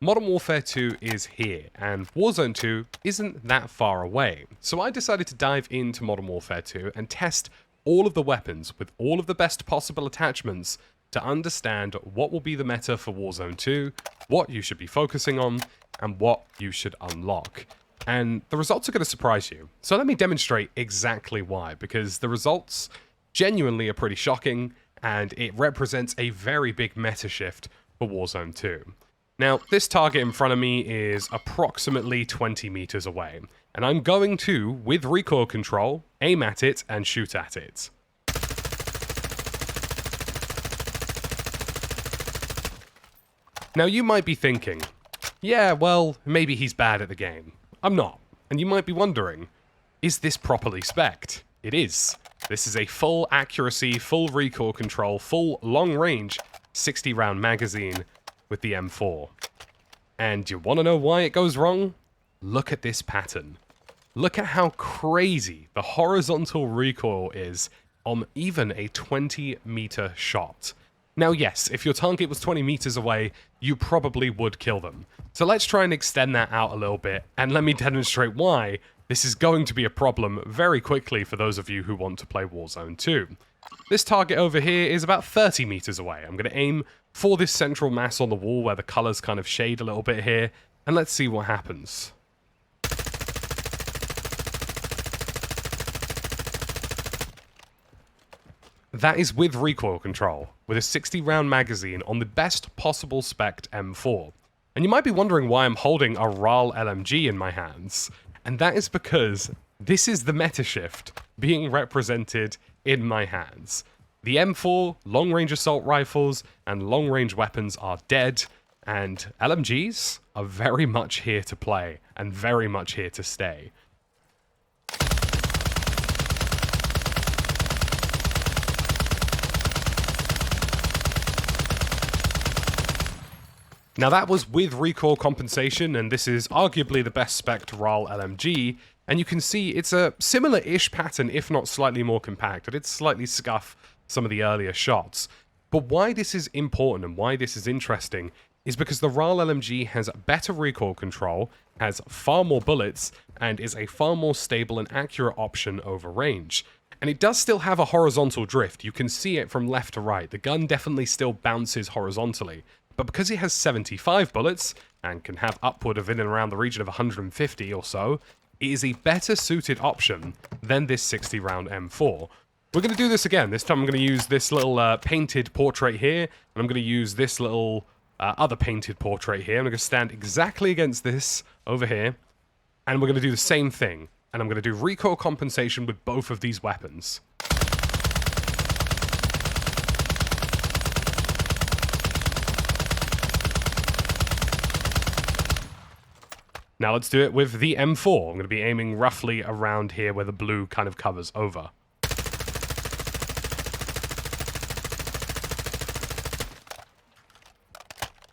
Modern Warfare 2 is here, and Warzone 2 isn't that far away. So I decided to dive into Modern Warfare 2 and test all of the weapons with all of the best possible attachments to understand what will be the meta for Warzone 2, what you should be focusing on, and what you should unlock. And the results are going to surprise you. So let me demonstrate exactly why, because the results genuinely are pretty shocking, and it represents a very big meta shift for Warzone 2. Now, this target in front of me is approximately 20 meters away, and I'm going to, with recoil control, aim at it and shoot at it. Now, you might be thinking, yeah, well, maybe he's bad at the game. I'm not. And you might be wondering, is this properly spec'd? It is. This is a full accuracy, full recoil control, full long range 60 round magazine with the M4. And you want to know why it goes wrong? Look at this pattern. Look at how crazy the horizontal recoil is on even a 20 meter shot. Now yes, if your target was 20 meters away, you probably would kill them. So let's try and extend that out a little bit, and let me demonstrate why this is going to be a problem very quickly for those of you who want to play Warzone 2. This target over here is about 30 meters away. I'm going to aim for this central mass on the wall where the colors kind of shade a little bit here, and let's see what happens. That is with recoil control, with a 60 round magazine on the best possible spec'd M4. And you might be wondering why I'm holding a RAL LMG in my hands, and that is because this is the meta shift being represented in my hands. The M4, long-range assault rifles, and long-range weapons are dead, and LMGs are very much here to play, and very much here to stay. Now that was with recoil compensation, and this is arguably the best spec'd RAL LMG, and you can see it's a similar-ish pattern, if not slightly more compact. It did slightly scuff some of the earlier shots. But why this is important and why this is interesting is because the RAL LMG has better recoil control, has far more bullets, and is a far more stable and accurate option over range. And it does still have a horizontal drift. You can see it from left to right. The gun definitely still bounces horizontally. But because it has 75 bullets, and can have upward of in and around the region of 150 or so, it is a better suited option than this 60 round M4. We're going to do this again. This time I'm going to use this little painted portrait here, and I'm going to use this little other painted portrait here. I'm going to stand exactly against this over here, and we're going to do the same thing. And I'm going to do recoil compensation with both of these weapons. Now let's do it with the M4. I'm going to be aiming roughly around here where the blue kind of covers over.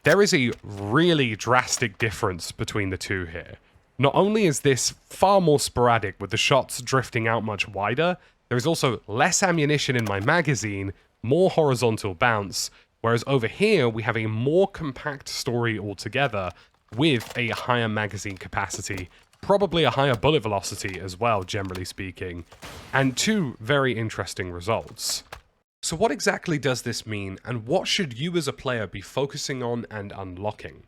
There is a really drastic difference between the two here. Not only is this far more sporadic with the shots drifting out much wider, there is also less ammunition in my magazine, more horizontal bounce, whereas over here we have a more compact story altogether with a higher magazine capacity, probably a higher bullet velocity as well, generally speaking, and two very interesting results. So what exactly does this mean, and what should you as a player be focusing on and unlocking?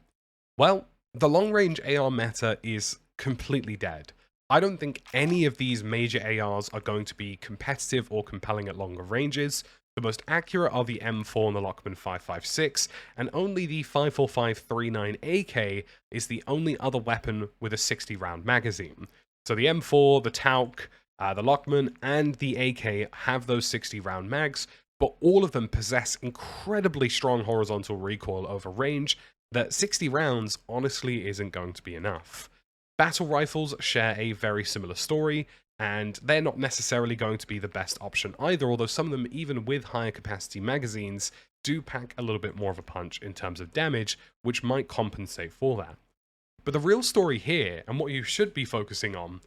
Well, the long-range AR meta is completely dead. I don't think any of these major ARs are going to be competitive or compelling at longer ranges. The most accurate are the M4 and the Lockman 5.56, and only the 5.45-39 AK is the only other weapon with a 60 round magazine. So the M4, the Tauk, the Lockman, and the AK have those 60 round mags, but all of them possess incredibly strong horizontal recoil over range that 60 rounds honestly isn't going to be enough. Battle rifles share a very similar story, and they're not necessarily going to be the best option either, although some of them, even with higher capacity magazines, do pack a little bit more of a punch in terms of damage, which might compensate for that. But the real story here, and what you should be focusing on,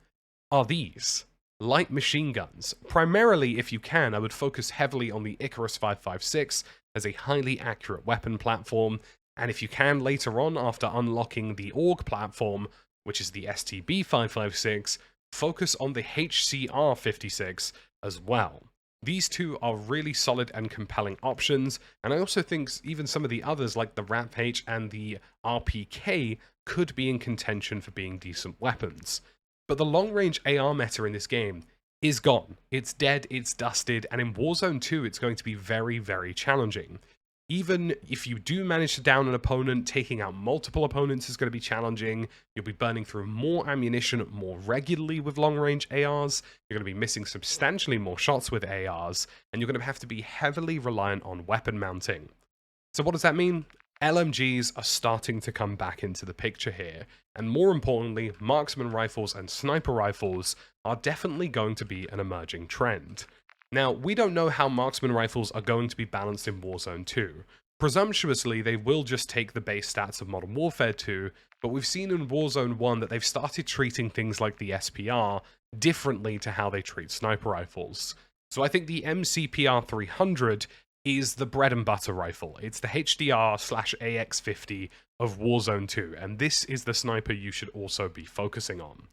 are these. Light machine guns. Primarily, if you can, I would focus heavily on the Icarus 5.56 as a highly accurate weapon platform, And if you can later on, after unlocking the AUG platform, which is the STB556, focus on the HCR56 as well. These two are really solid and compelling options, and I also think even some of the others like the RAP-H and the RPK could be in contention for being decent weapons. But the long-range AR meta in this game is gone. It's dead, it's dusted, and in Warzone 2 it's going to be very, very challenging. Even if you do manage to down an opponent, taking out multiple opponents is going to be challenging. You'll be burning through more ammunition more regularly with long-range ARs. You're going to be missing substantially more shots with ARs, and you're going to have to be heavily reliant on weapon mounting. So what does that mean? LMGs are starting to come back into the picture here, and more importantly, marksman rifles and sniper rifles are definitely going to be an emerging trend. Now, we don't know how marksman rifles are going to be balanced in Warzone 2. Presumptuously, they will just take the base stats of Modern Warfare 2, but we've seen in Warzone 1 that they've started treating things like the SPR differently to how they treat sniper rifles. So I think the MCPR 300 is the bread and butter rifle. It's the HDR/AX50 of Warzone 2, and this is the sniper you should also be focusing on.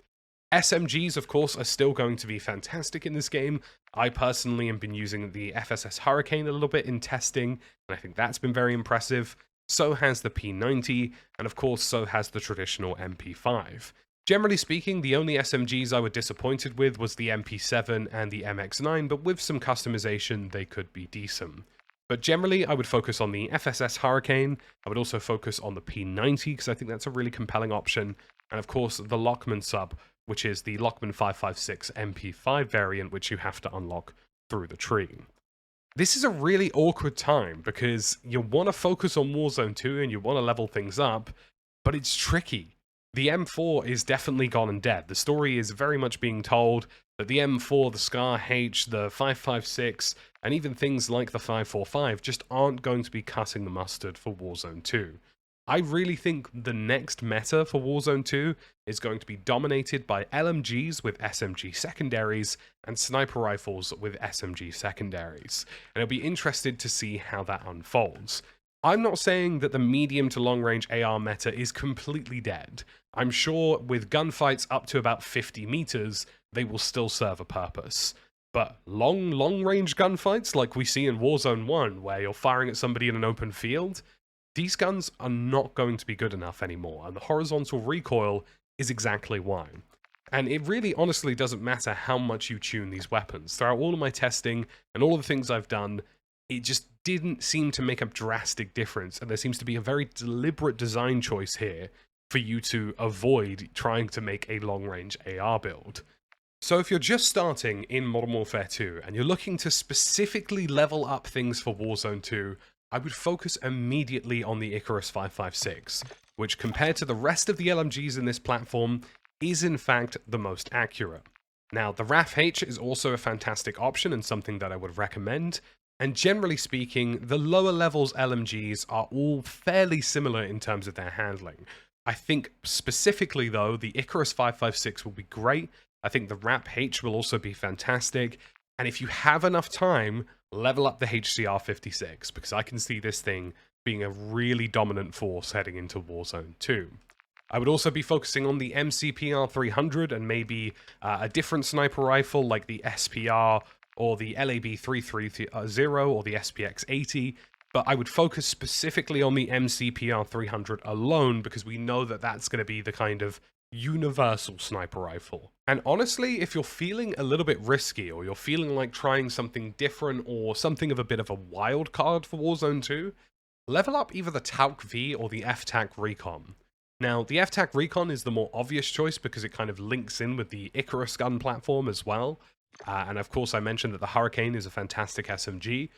SMGs, of course, are still going to be fantastic in this game. I personally have been using the FSS Hurricane a little bit in testing, and I think that's been very impressive. So has the P90, and of course, so has the traditional MP5. Generally speaking, the only SMGs I was disappointed with was the MP7 and the MX9, but with some customization, they could be decent. But generally, I would focus on the FSS Hurricane. I would also focus on the P90, because I think that's a really compelling option. And of course, the Lockman sub, which is the Lockman 556 MP5 variant, which you have to unlock through the tree. This is a really awkward time, because you want to focus on Warzone 2 and you want to level things up, but it's tricky. The M4 is definitely gone and dead. The story is very much being told that the M4, the Scar H, the 556, and even things like the 545 just aren't going to be cutting the mustard for Warzone 2. I really think the next meta for Warzone 2 is going to be dominated by LMGs with SMG secondaries and sniper rifles with SMG secondaries, and I'll be interested to see how that unfolds. I'm not saying that the medium to long range AR meta is completely dead. I'm sure with gunfights up to about 50 meters, they will still serve a purpose. But long range gunfights like we see in Warzone 1, where you're firing at somebody in an open field, these guns are not going to be good enough anymore, and the horizontal recoil is exactly why. And it really honestly doesn't matter how much you tune these weapons. Throughout all of my testing and all of the things I've done, it just didn't seem to make a drastic difference, and there seems to be a very deliberate design choice here for you to avoid trying to make a long-range AR build. So if you're just starting in Modern Warfare 2, and you're looking to specifically level up things for Warzone 2, I would focus immediately on the Icarus 556, which compared to the rest of the LMGs in this platform, is in fact the most accurate. Now, the RAF-H is also a fantastic option and something that I would recommend, and generally speaking, the lower levels LMGs are all fairly similar in terms of their handling. I think specifically though, the Icarus 556 will be great, I think the RAP-H will also be fantastic, and if you have enough time, level up the HCR56, because I can see this thing being a really dominant force heading into Warzone 2. I would also be focusing on the MCPR 300 and maybe a different sniper rifle like the SPR or the LAB 330 or the SPX 80, but I would focus specifically on the MCPR 300 alone because we know that that's going to be the kind of universal sniper rifle. And honestly, if you're feeling a little bit risky or you're feeling like trying something different or something of a bit of a wild card for Warzone 2, level up either the Tauk V or the FTAC Recon. Now, the FTAC Recon is the more obvious choice because it kind of links in with the Icarus gun platform as well. And of course, I mentioned that the Hurricane is a fantastic SMG.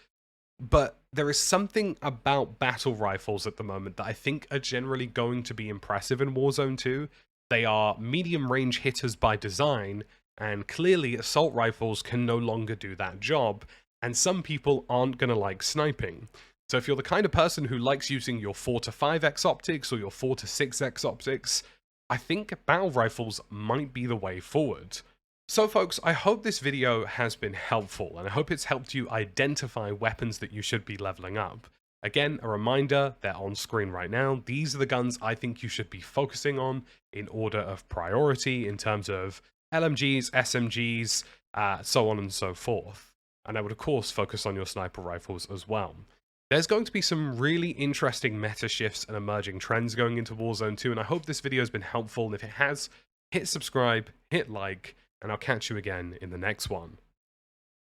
But there is something about battle rifles at the moment that I think are generally going to be impressive in Warzone 2. They are medium-range hitters by design, and clearly assault rifles can no longer do that job, and some people aren't going to like sniping. So if you're the kind of person who likes using your 4 to 5x optics or your 4 to 6x optics, I think battle rifles might be the way forward. So folks, I hope this video has been helpful, and I hope it's helped you identify weapons that you should be leveling up. Again, a reminder, they're on screen right now. These are the guns I think you should be focusing on in order of priority in terms of LMGs, SMGs, so on and so forth. And I would, of course, focus on your sniper rifles as well. There's going to be some really interesting meta shifts and emerging trends going into Warzone 2, and I hope this video has been helpful, and if it has, hit subscribe, hit like, and I'll catch you again in the next one.